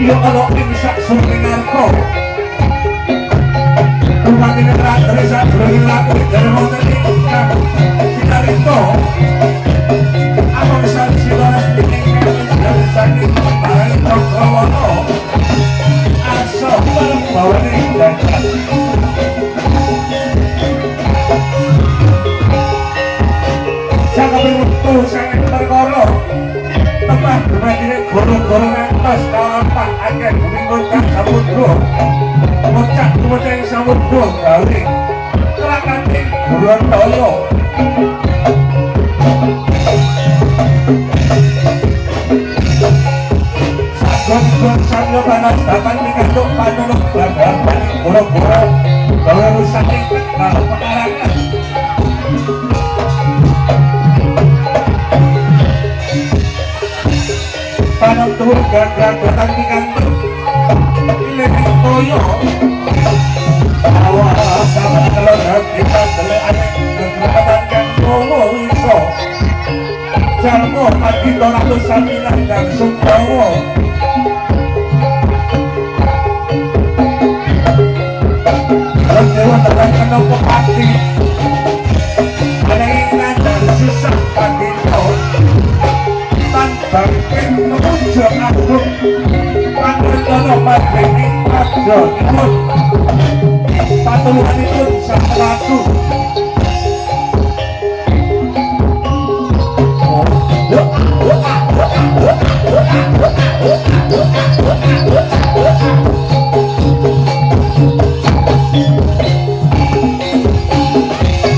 Iyo kalau imsak suringarko Rumah ini terakhir saat belum laku dari hotel ini Sinar itu Apa bisa sinar ini dari sakit Barang Cokrowono Asal barang bawa ini Saya beruntung sangat tergolong Tempat rumah ini guru-guru ngantos Kawan pak agen mengikutkan sabun bro Bocah yang sabun bro Kali Kelakati buruan toyo Sabun sambil panas dapat dikandung panuluk Bagal panik guru-guru Bawa rusak ikut kalau pekarangan Panang turun gerak-gerak datang di kantor Pilih toyo Awas sama kalau kita beli aneh Kegerabatan kan kowo iso Jalmo mati doratus samilah dan sumbawo Kalau dewa datang ke nopo pati Ada ingat dan susah pati tahun Bangkin menuju agung Panggil dono badrini ajo ikut Patuluhan itu sama lagu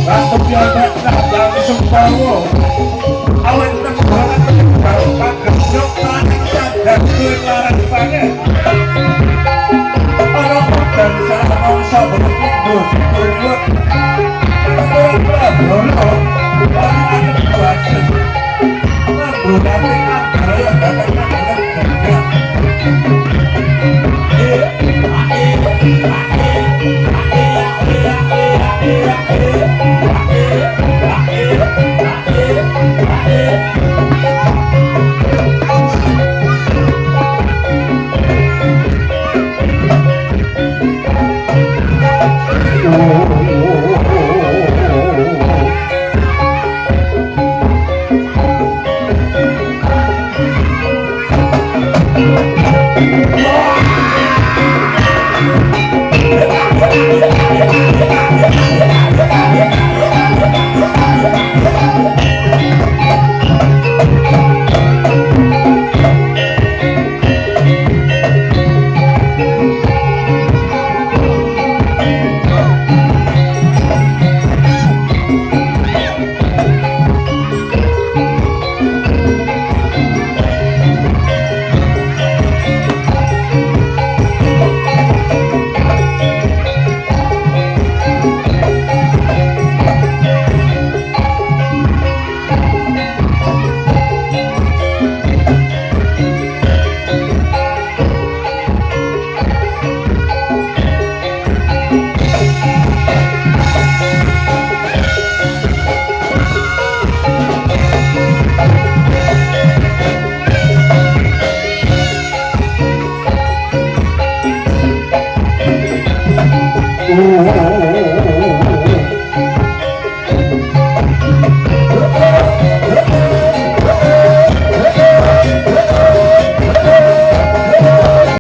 Ratu biar tak langsung bawa Awan tembalan Bapak gesuk tarik dan kelarang banget Orang dan salah mangsa berpindu Turut Turut berabrono Orang basis Berarti antara yang datangnya dengan kerja